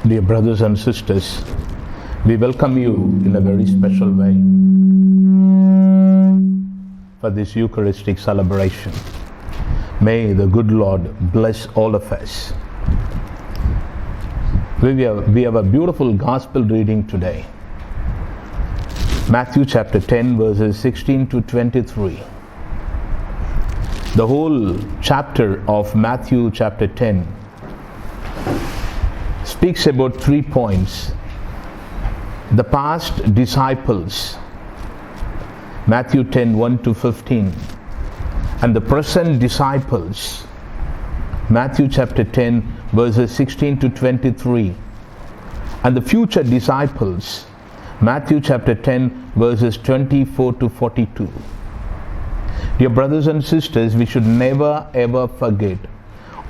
Dear brothers and sisters, we welcome you in a very special way for this Eucharistic celebration. May the good Lord bless all of us. We have a beautiful gospel reading today. Matthew chapter 10 verses 16 to 23. The whole chapter of Matthew chapter 10 speaks about 3 points. The past disciples, Matthew 10, 1 to 15, and the present disciples, Matthew chapter 10, verses 16 to 23, and the future disciples, Matthew chapter 10, verses 24 to 42. Dear brothers and sisters, we should never ever forget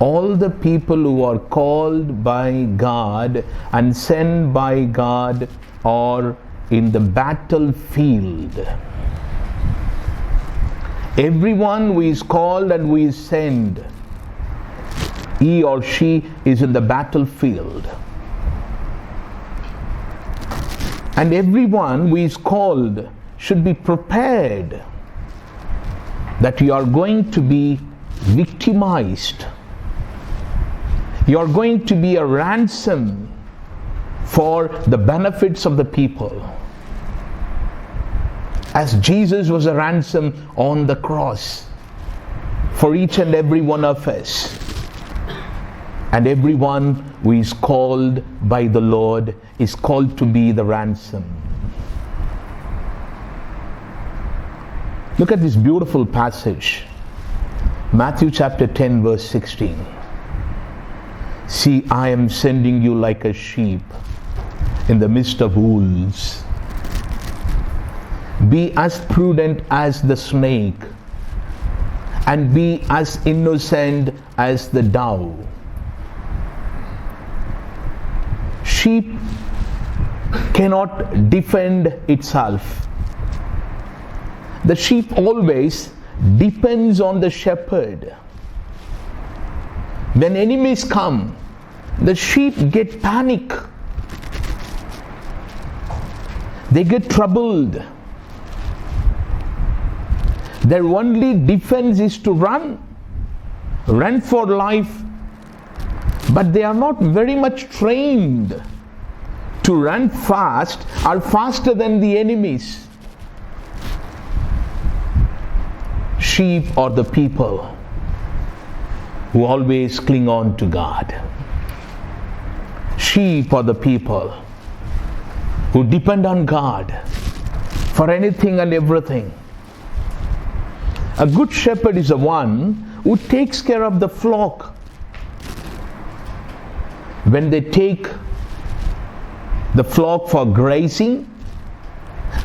all the people who are called by God and sent by God are in the battlefield. Everyone who is called and who is sent, he or she is in the battlefield. And everyone who is called should be prepared that you are going to be victimized. You are going to be a ransom for the benefits of the people. As Jesus was a ransom on the cross for each and every one of us. And everyone who is called by the Lord is called to be the ransom. Look at this beautiful passage. Matthew chapter 10 verse 16. See, I am sending you like a sheep in the midst of wolves. Be as prudent as the snake, and be as innocent as the dove. Sheep cannot defend itself. The sheep always depends on the shepherd. When enemies come, the sheep get panic. They get troubled. Their only defense is to run for life. But they are not very much trained to run fast or faster than the enemies. Sheep are the people who always cling on to God. Sheep are the people who depend on God for anything and everything. A good shepherd is the one who takes care of the flock. When they take the flock for grazing,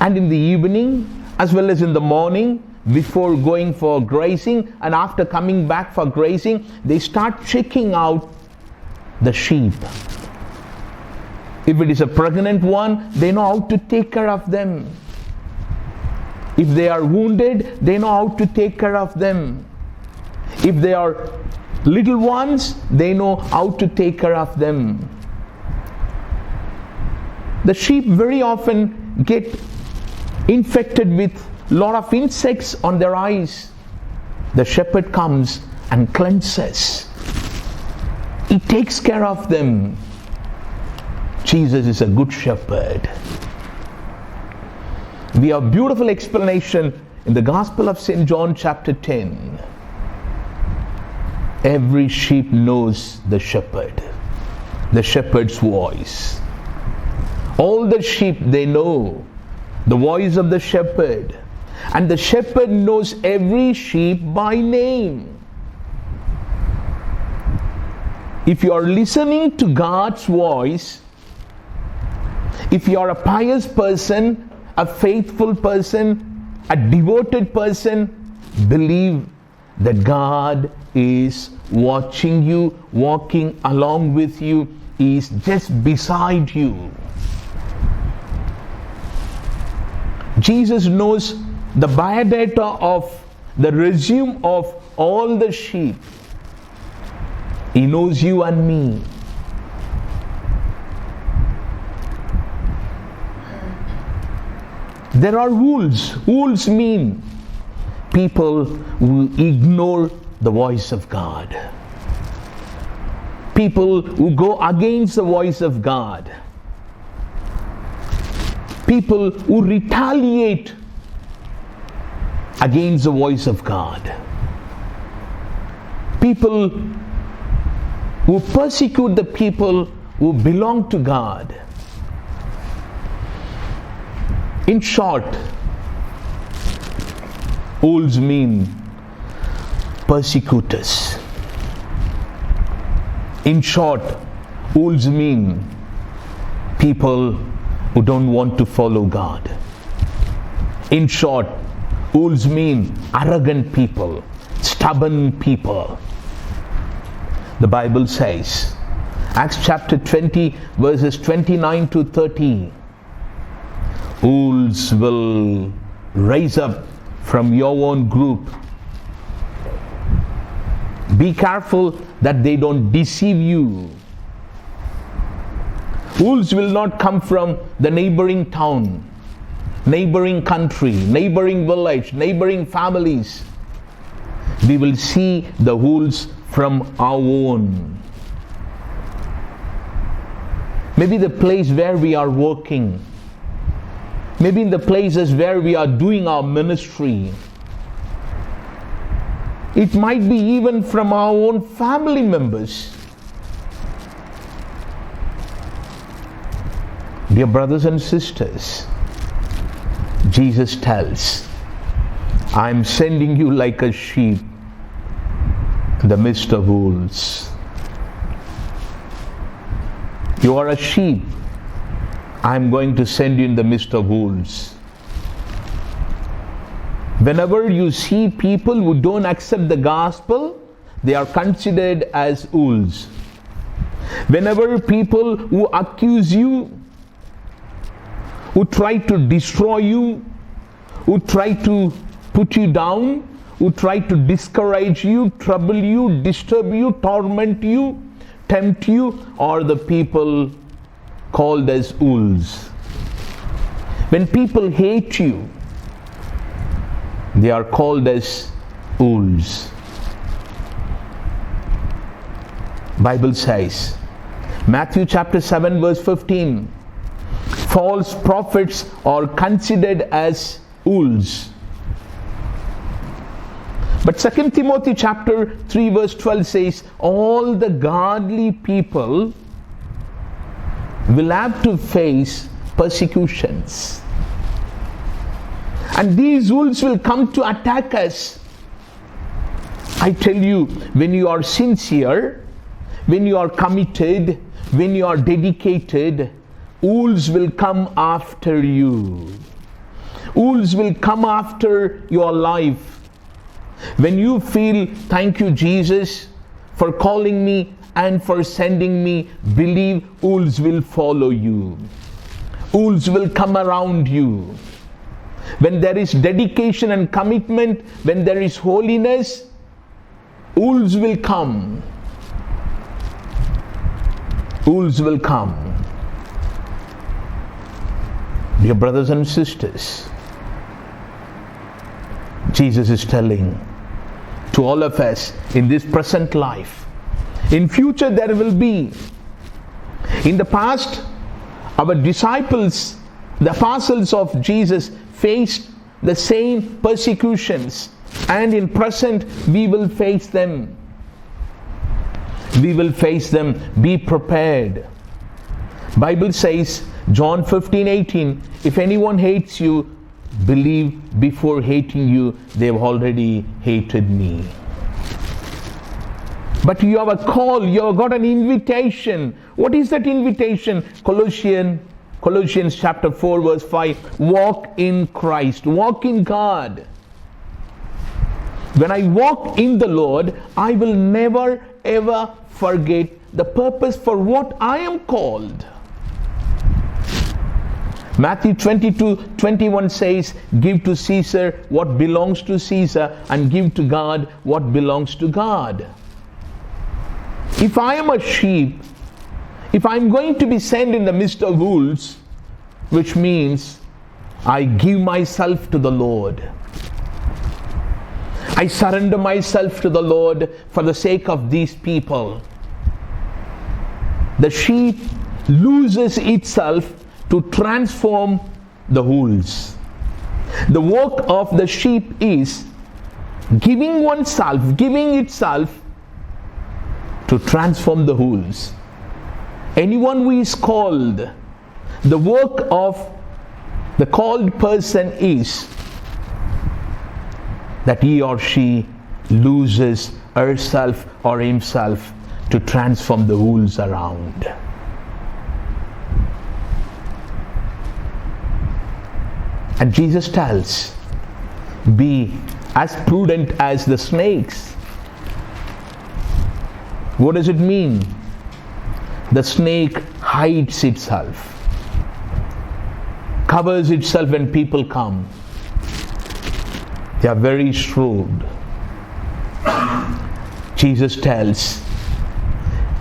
and in the evening as well as in the morning, before going for grazing and after coming back for grazing, they start checking out the sheep. If it is a pregnant one, they know how to take care of them. If they are wounded, they know how to take care of them. If they are little ones, they know how to take care of them. The sheep very often get infected with a lot of insects on their eyes. The shepherd comes and cleanses. He takes care of them. Jesus is a good shepherd. We have a beautiful explanation in the Gospel of St. John chapter 10. Every sheep knows the shepherd's voice. All the sheep, they know the voice of the shepherd. And the shepherd knows every sheep by name. If you are listening to God's voice, if you are a pious person, a faithful person, a devoted person, believe that God is watching you, walking along with you. He is just beside you. Jesus knows the biodata of the resume of all the sheep. He knows you and me. There are wolves. Wolves mean people who ignore the voice of God. People who go against the voice of God. People who retaliate against the voice of God. People who persecute the people who belong to God. In short, wolves mean persecutors. In short, wolves mean people who don't want to follow God. In short, wolves mean arrogant people, stubborn people. The Bible says, Acts chapter 20, verses 29 to 30, wolves will rise up from your own group. Be careful that they don't deceive you. Wolves will not come from the neighboring town, neighboring country, neighboring village, neighboring families. We will see the wolves from our own. Maybe the place where we are working. Maybe in the places where we are doing our ministry. It might be even from our own family members. Dear brothers and sisters, Jesus tells, I am sending you like a sheep in the midst of wolves. You are a sheep. I am going to send you in the midst of wolves. Whenever you see people who don't accept the gospel, they are considered as wolves. Whenever people who accuse you, who try to destroy you, who try to put you down, who try to discourage you, trouble you, disturb you, torment you, tempt you, are the people called as wolves. When people hate you, they are called as wolves. Bible says, Matthew chapter 7 verse 15, false prophets are considered as wolves. But 2 Timothy chapter 3 verse 12 says, all the godly people will have to face persecutions. And these wolves will come to attack us. I tell you, when you are sincere, when you are committed, when you are dedicated, wolves will come after you. Wolves will come after your life. When you feel, thank you Jesus for calling me and for sending me, believe wolves will follow you. Wolves will come around you. When there is dedication and commitment, when there is holiness, wolves will come. Wolves will come. Dear brothers and sisters, Jesus is telling to all of us in this present life, in future there will be. In the past, our disciples, the apostles of Jesus, faced the same persecutions, and in present we will face them. We will face them. Be prepared. Bible says, John 15:18, if anyone hates you, believe before hating you, they've already hated me. But you have a call, you have got an invitation. What is that invitation? Colossians chapter 4 verse 5, walk in Christ, walk in God. When I walk in the Lord, I will never ever forget the purpose for what I am called. Matthew 22:21 says, give to Caesar what belongs to Caesar and give to God what belongs to God. If I am a sheep, if I am going to be sent in the midst of wolves, which means I give myself to the Lord. I surrender myself to the Lord for the sake of these people. The sheep loses itself to transform the wolves. The work of the sheep is giving oneself, giving itself to transform the wolves. Anyone who is called, the work of the called person is that he or she loses herself or himself to transform the wolves around. And Jesus tells, be as prudent as the snakes. What does it mean? The snake hides itself, covers itself when people come. They are very shrewd. Jesus tells,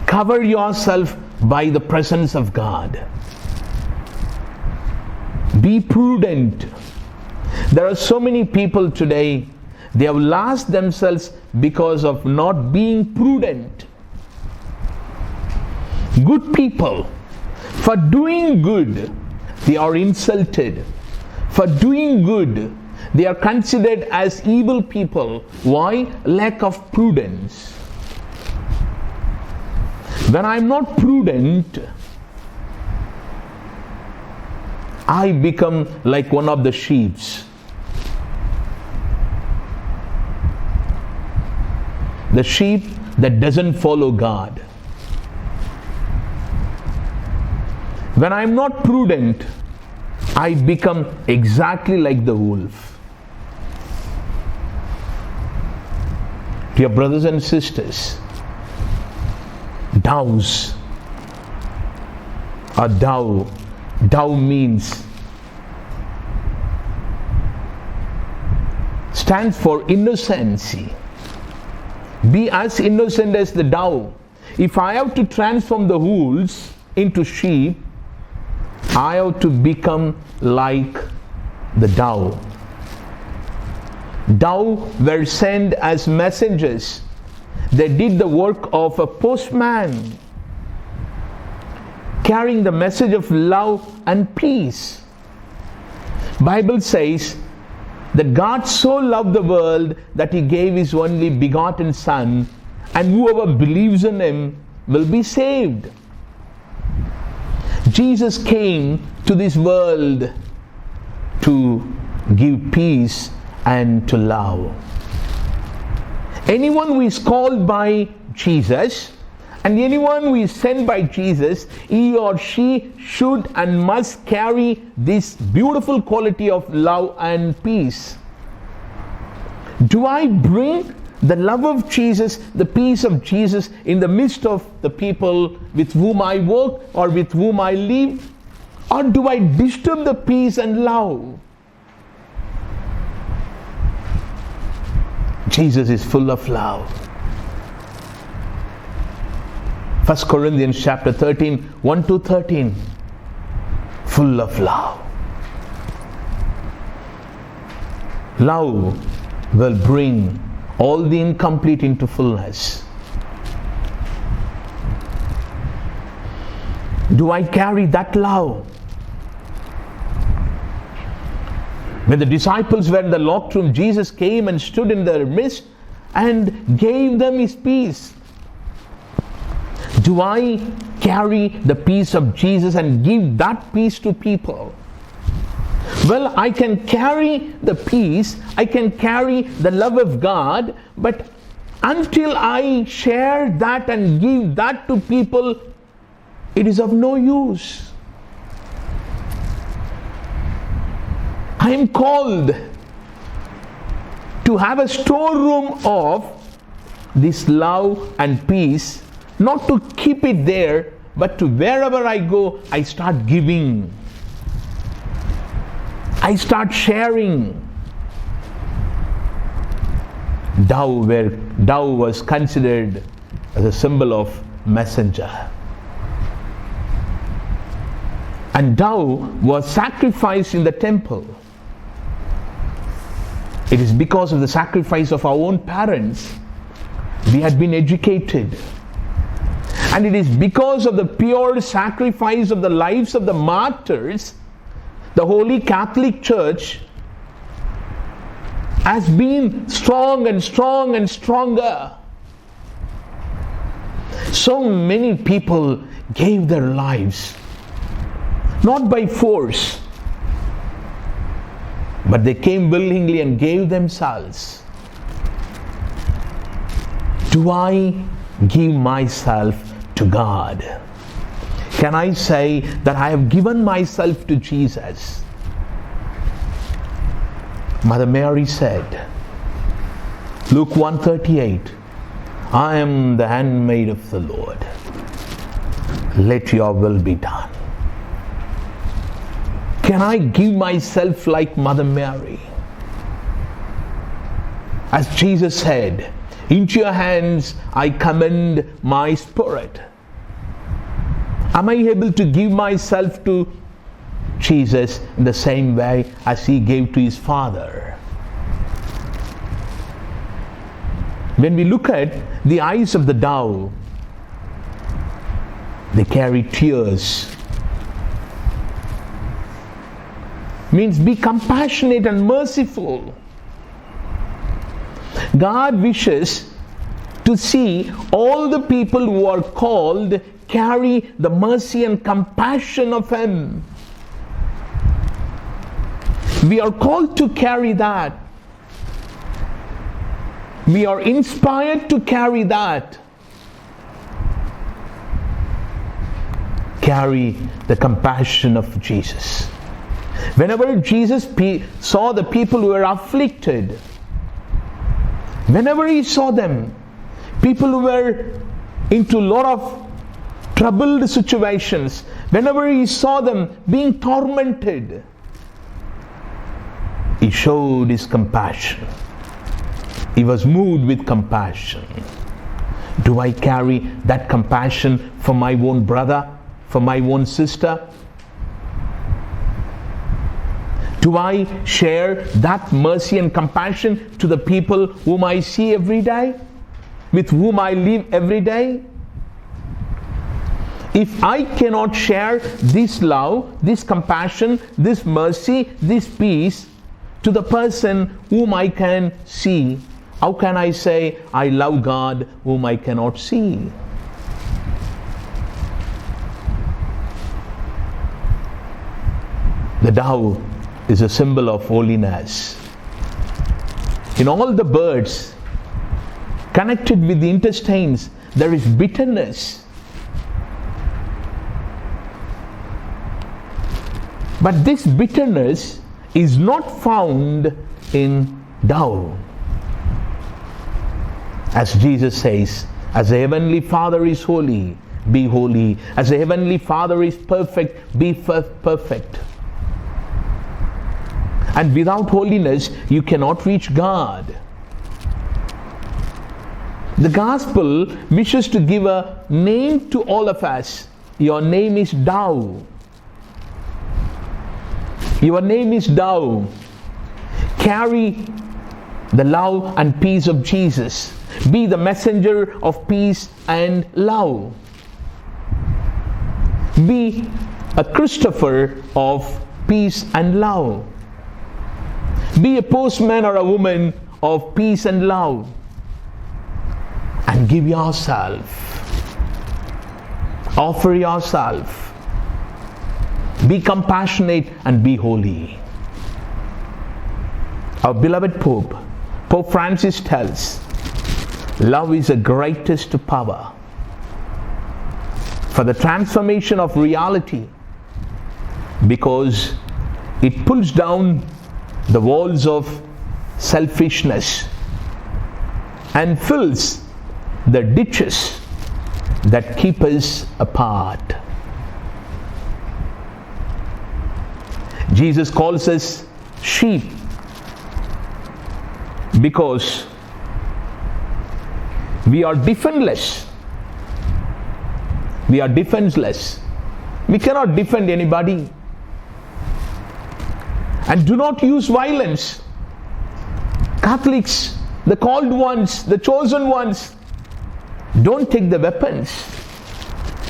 cover yourself by the presence of God. Be prudent. There are so many people today, they have lost themselves because of not being prudent. Good people, for doing good, they are insulted. For doing good, they are considered as evil people. Why? Lack of prudence. When I am not prudent, I become like one of the sheep. The sheep that doesn't follow God. When I am not prudent, I become exactly like the wolf. Dear brothers and sisters, doves, a dove means, stands for innocency. Be as innocent as the dove. If I have to transform the wolves into sheep, I have to become like the dove. Dove were sent as messengers. They did the work of a postman, carrying the message of love and peace. Bible says that God so loved the world that He gave His only begotten Son, and whoever believes in Him will be saved. Jesus came to this world to give peace and to love. Anyone who is called by Jesus and anyone who is sent by Jesus, he or she should and must carry this beautiful quality of love and peace. Do I bring the love of Jesus, the peace of Jesus in the midst of the people with whom I work or with whom I live? Or do I disturb the peace and love? Jesus is full of love. 1 Corinthians chapter 13, 1 to 13. Full of love. Love will bring all the incomplete into fullness. Do I carry that love? When the disciples were in the locked room, Jesus came and stood in their midst and gave them His peace. Do I carry the peace of Jesus and give that peace to people? Well, I can carry the peace, I can carry the love of God, but until I share that and give that to people, it is of no use. I am called to have a storeroom of this love and peace, not to keep it there, but to wherever I go, I start giving. I start sharing. Dove was considered as a symbol of messenger. and dove was sacrificed in the temple. It is because of the sacrifice of our own parents we had been educated. And it is because of the pure sacrifice of the lives of the martyrs, the Holy Catholic Church has been strong and strong and stronger. So many people gave their lives, not by force, but they came willingly and gave themselves. Do I give myself to God? Can I say that I have given myself to Jesus? Mother Mary said, Luke 1:38, I am the handmaid of the Lord. Let your will be done. Can I give myself like Mother Mary? As Jesus said, into your hands I commend my spirit. Am I able to give myself to Jesus in the same way as he gave to his Father? When we look at the eyes of the dove, they carry tears. Means be compassionate and merciful. God wishes to see all the people who are called carry the mercy and compassion of Him. We are called to carry that. We are inspired to carry that. Carry the compassion of Jesus. Whenever Jesus saw the people who were afflicted, whenever he saw them, people who were into a lot of troubled situations, whenever he saw them being tormented, he showed his compassion. He was moved with compassion. Do I carry that compassion for my own brother, for my own sister? Do I share that mercy and compassion to the people whom I see every day, with whom I live every day? If I cannot share this love, this compassion, this mercy, this peace to the person whom I can see, how can I say I love God whom I cannot see? The dove is a symbol of holiness. In all the birds connected with the intestines, there is bitterness. But this bitterness is not found in dove. As Jesus says, as the Heavenly Father is holy, be holy. As the Heavenly Father is perfect, be perfect. And without holiness, you cannot reach God. The gospel wishes to give a name to all of us. Your name is dove. Your name is dove. Carry the love and peace of Jesus. Be the messenger of peace and love. Be a Christopher of peace and love. Be a postman or a woman of peace and love. And give yourself. Offer yourself. Be compassionate and be holy. Our beloved Pope Francis tells, love is the greatest power for the transformation of reality, because it pulls down the walls of selfishness and fills the ditches that keep us apart. Jesus calls us sheep because we are defenseless. We are defenseless. We cannot defend anybody. And do not use violence. Catholics, the called ones, the chosen ones, don't take the weapons.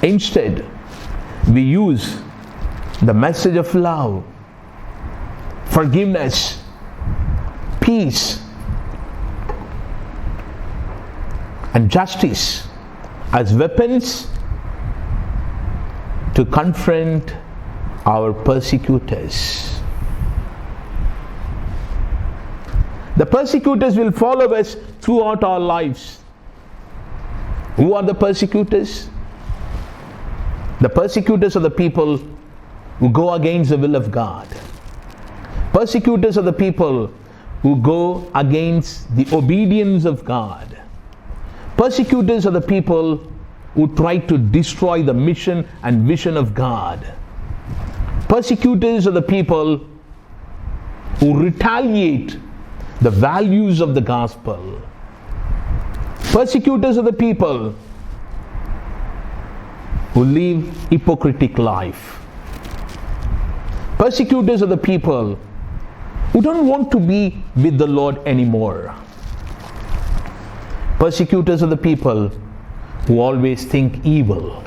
Instead, we use the message of love, forgiveness, peace, and justice as weapons to confront our persecutors. The persecutors will follow us throughout our lives. Who are the persecutors? The persecutors are the people who go against the will of God. Persecutors are the people who go against the obedience of God. Persecutors are the people who try to destroy the mission and vision of God. Persecutors are the people who retaliate the values of the gospel. Persecutors are the people who live hypocritic life. Persecutors are the people who don't want to be with the Lord anymore. Persecutors are the people who always think evil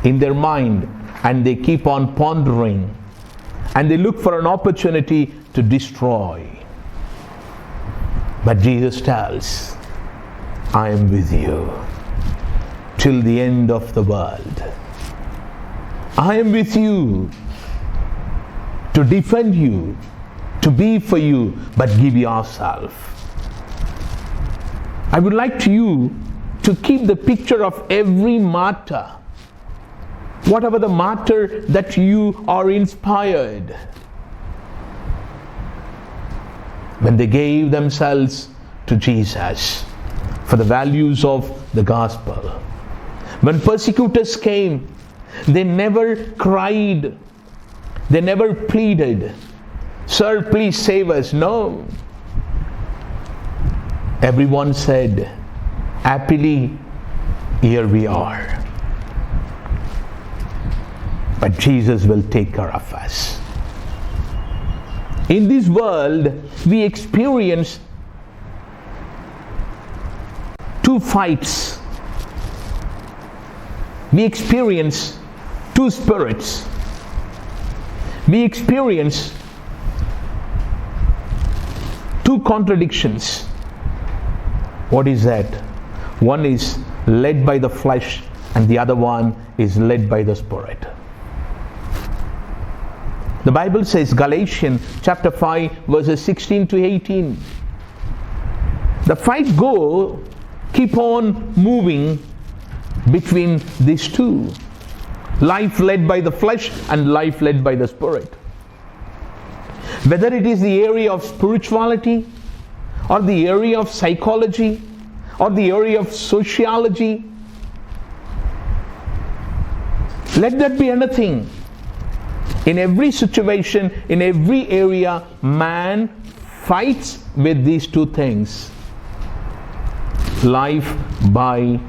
in their mind, and they keep on pondering, and they look for an opportunity to destroy. But Jesus tells, I am with you till the end of the world. I am with you to defend you, to be for you, but give yourself. I would like you to keep the picture of every martyr, whatever the martyr that you are inspired. When they gave themselves to Jesus for the values of the gospel. When persecutors came, they never cried, they never pleaded, Sir, please save us. No. Everyone said, happily, here we are. But Jesus will take care of us. In this world, we experience two fights. We experience two spirits. We experience two contradictions. What is that? One is led by the flesh, and the other one is led by the Spirit. The Bible says, Galatians chapter 5 verses 16 to 18. The fight keep on moving between these two. Life led by the flesh and life led by the Spirit. Whether it is the area of spirituality, or the area of psychology, or the area of sociology, let that be anything. In every situation, in every area, man fights with these two things. Life by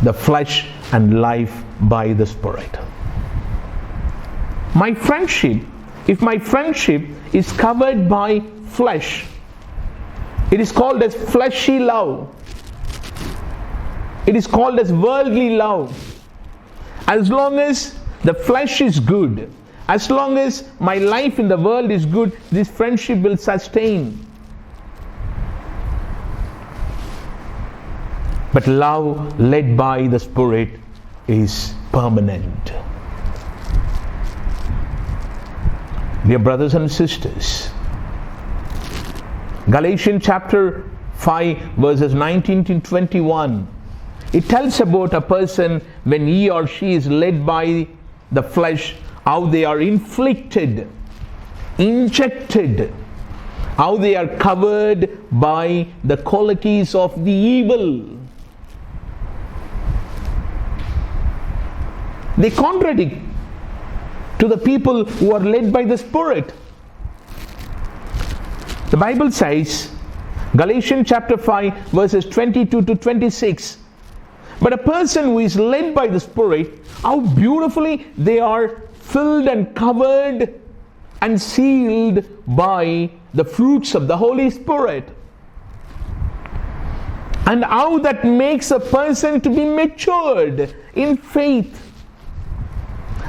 the flesh and life by the Spirit. My friendship, if my friendship is covered by flesh, it is called as fleshy love. It is called as worldly love. As long as the flesh is good, as long as my life in the world is good, this friendship will sustain. But love led by the Spirit is permanent. Dear brothers and sisters, Galatians chapter 5 verses 19 to 21, it tells about a person when he or she is led by the flesh, how they are inflicted, injected, how they are covered by the qualities of the evil. They contradict to the people who are led by the Spirit. The Bible says, Galatians chapter 5 verses 22 to 26, but a person who is led by the Spirit how beautifully they are filled and covered and sealed by the fruits of the Holy Spirit. And how that makes a person to be matured in faith.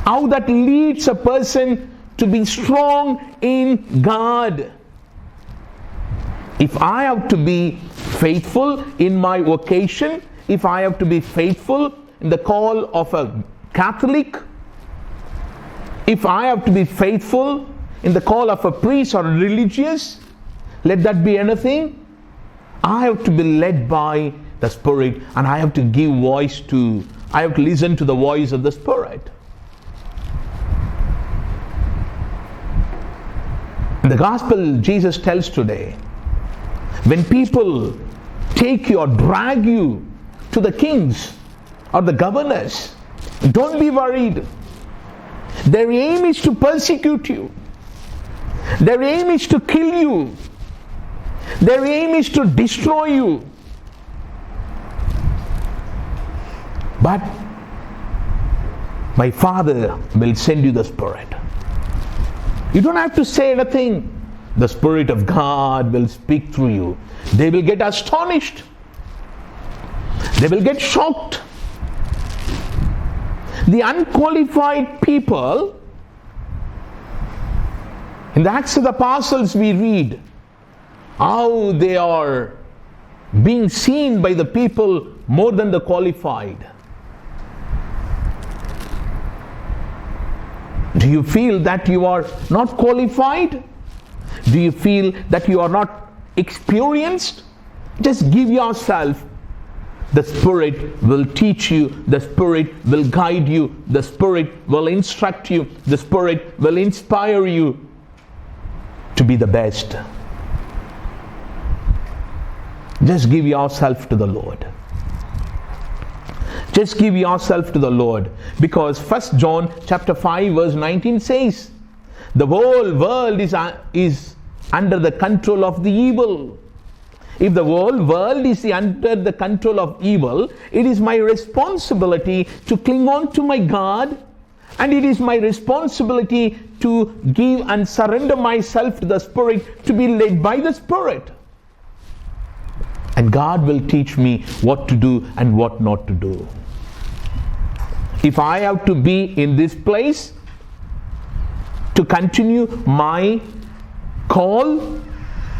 How that leads a person to be strong in God. If I have to be faithful in my vocation, if I have to be faithful in the call of a Catholic, if I have to be faithful in the call of a priest or a religious, let that be anything, I have to be led by the Spirit, and I have to I have to listen to the voice of the Spirit. In the gospel Jesus tells today, when people take you or drag you to the kings or the governors, don't be worried. Their aim is to persecute you. Their aim is to kill you. Their aim is to destroy you. But my Father will send you the Spirit. You don't have to say anything. The Spirit of God will speak through you. They will get astonished. They will get shocked. The unqualified people, in the Acts of the Apostles we read how they are being seen by the people more than the qualified. Do you feel that you are not qualified? Do you feel that you are not experienced? Just give yourself. The Spirit will teach you. The Spirit will guide you. The Spirit will instruct you. The Spirit will inspire you to be the best. Just give yourself to the Lord. Just give yourself to the Lord. Because 1 John chapter 5 verse 19 says, the whole world is under the control of the evil. If the whole world is under the control of evil, it is my responsibility to cling on to my God, and it is my responsibility to give and surrender myself to the Spirit, to be led by the Spirit. And God will teach me what to do and what not to do. If I have to be in this place to continue my call,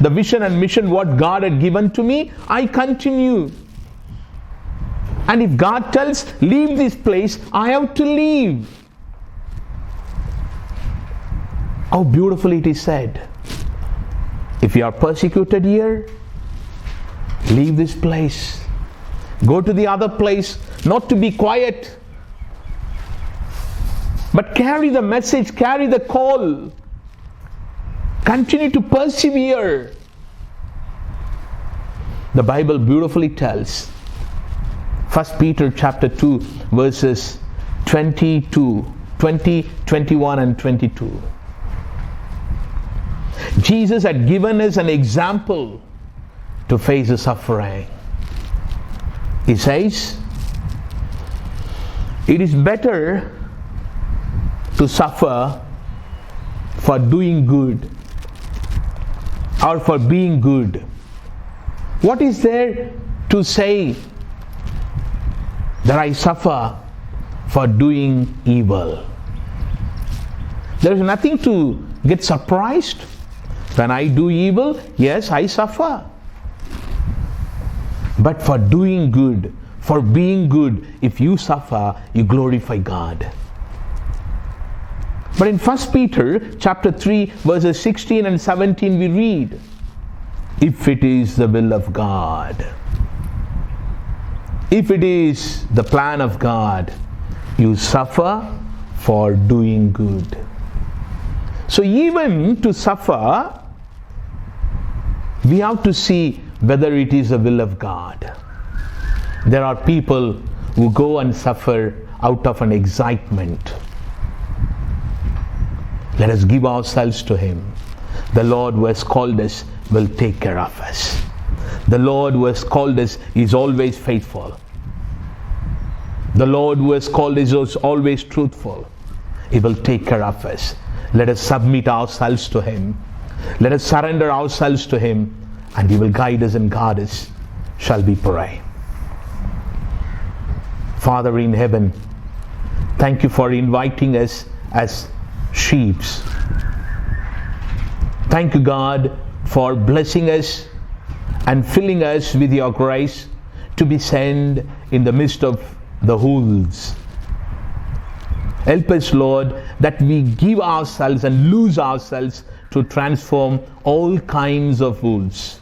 the vision and mission what God had given to me, I continue. And if God tells, leave this place, I have to leave. How beautifully it is said. If you are persecuted here, leave this place. Go to the other place, not to be quiet, but carry the message, carry the call. Continue to persevere. The Bible beautifully tells, 1 Peter chapter 2 verses 20, 21 and 22. Jesus had given us an example to face the suffering. He says, it is better to suffer for doing good or for being good. What is there to say that I suffer for doing evil? There is nothing to get surprised. When I do evil, yes, I suffer. But for doing good, for being good, if you suffer, you glorify God. But in 1 Peter chapter 3 verses 16 and 17 we read, if it is the will of God, if it is the plan of God, you suffer for doing good. So even to suffer, we have to see whether it is the will of God. There are people who go and suffer out of an excitement. Let us give ourselves to Him. The Lord who has called us will take care of us. The Lord who has called us is always faithful. The Lord who has called us is always truthful. He will take care of us. Let us submit ourselves to Him. Let us surrender ourselves to Him, and He will guide us and guard us. Shall we pray? Father in heaven, thank you for inviting us as sheep. Thank you, God, for blessing us and filling us with your grace to be sent in the midst of the wolves. Help us, Lord, that we give ourselves and lose ourselves to transform all kinds of wolves.